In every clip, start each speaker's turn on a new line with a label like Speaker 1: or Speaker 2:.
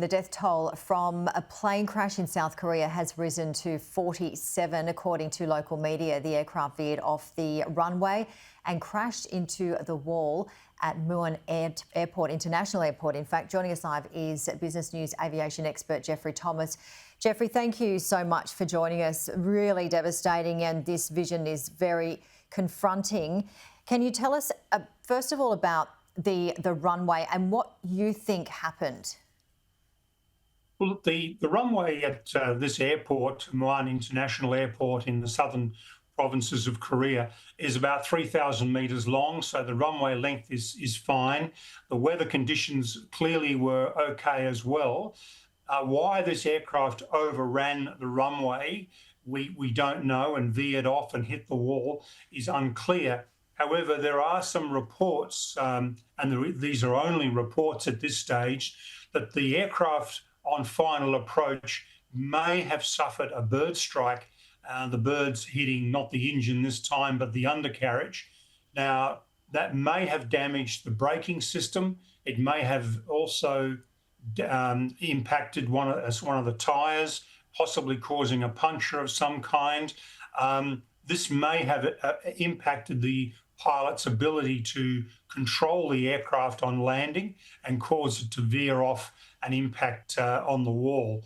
Speaker 1: The death toll from a plane crash in South Korea has risen to 47, according to local media. The aircraft veered off the runway and crashed into the wall at Maun Airport, International Airport. In fact, joining us live is Business News aviation expert Geoffrey Thomas. Geoffrey, thank you so much for joining us. Really devastating, and this vision is very confronting. Can you tell us, first of all, about the runway and what you think happened?
Speaker 2: Well, the runway at this airport, Maun International Airport in the southern provinces of Korea, is about 3,000 metres long, so the runway length is fine. The weather conditions clearly were okay as well. Why this aircraft overran the runway, we don't know, and veered off and hit the wall is unclear. However, there are some reports, these are only reports at this stage, that the aircraft on final approach may have suffered a bird strike, the birds hitting not the engine this time but the undercarriage. Now, that may have damaged the braking system. It may have also impacted one of the tyres, possibly causing a puncture of some kind. This may have impacted the pilot's ability to control the aircraft on landing and cause it to veer off and impact on the wall.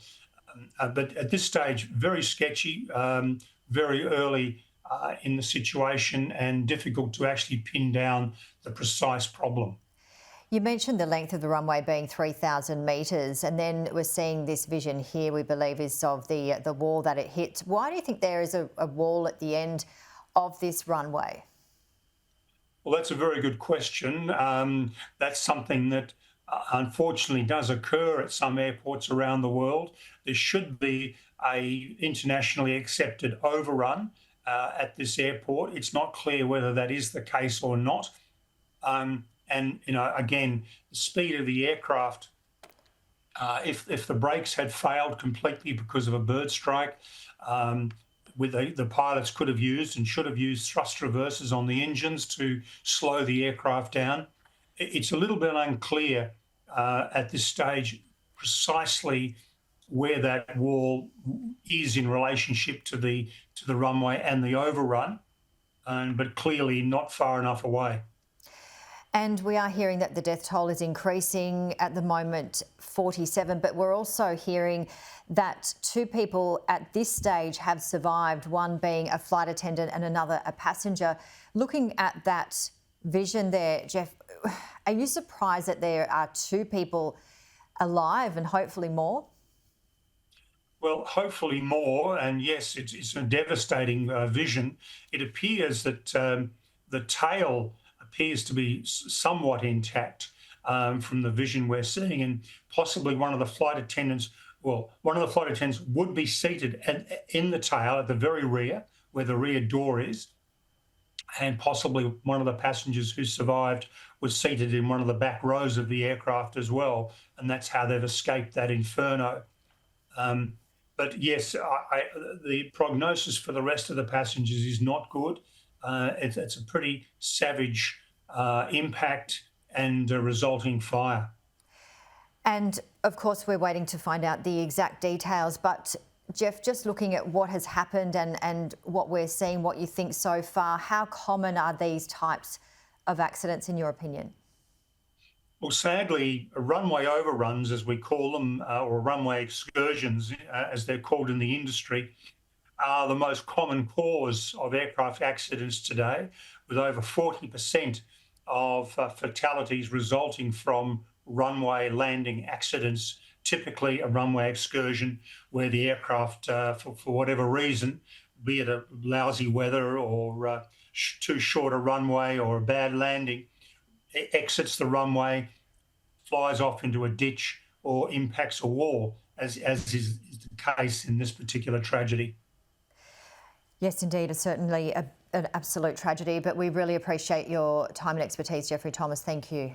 Speaker 2: But at this stage, very sketchy, very early in the situation, and difficult to actually pin down the precise problem.
Speaker 1: You mentioned the length of the runway being 3,000 metres, and then we're seeing this vision here, we believe, is of the wall that it hit. Why do you think there is a wall at the end of this runway?
Speaker 2: Well, that's a very good question. That's something that unfortunately does occur at some airports around the world. There should be a internationally accepted overrun at this airport. It's not clear whether that is the case or not. And, again, the speed of the aircraft, if the brakes had failed completely because of a bird strike, the pilots could have used and should have used thrust reversers on the engines to slow the aircraft down. It's a little bit unclear at this stage precisely where that wall is in relationship to the runway and the overrun, but clearly not far enough away.
Speaker 1: And we are hearing that the death toll is increasing at the moment, 47, but we're also hearing that 2 people at this stage have survived, one being a flight attendant and another a passenger. Looking at that vision there, Geoff, are you surprised that there are 2 people alive and hopefully more?
Speaker 2: Well, hopefully more, and yes, it's a devastating vision. It appears that the tail appears to be somewhat intact from the vision we're seeing, and possibly one of the flight attendants would be seated in the tail at the very rear, where the rear door is, and possibly one of the passengers who survived was seated in one of the back rows of the aircraft as well, and that's how they've escaped that inferno. But yes, the prognosis for the rest of the passengers is not good. It's a pretty savage impact and resulting fire.
Speaker 1: And of course, we're waiting to find out the exact details. But Geoff, just looking at what has happened and what we're seeing, what you think so far, how common are these types of accidents in your opinion?
Speaker 2: Well, sadly, runway overruns, as we call them, or runway excursions, as they're called in the industry, are the most common cause of aircraft accidents today, with over 40% of fatalities resulting from runway landing accidents, typically a runway excursion where the aircraft, for whatever reason, be it a lousy weather or too short a runway or a bad landing, exits the runway, flies off into a ditch or impacts a wall, as is the case in this particular tragedy.
Speaker 1: Yes, indeed, it's certainly an absolute tragedy, but we really appreciate your time and expertise, Geoffrey Thomas. Thank you.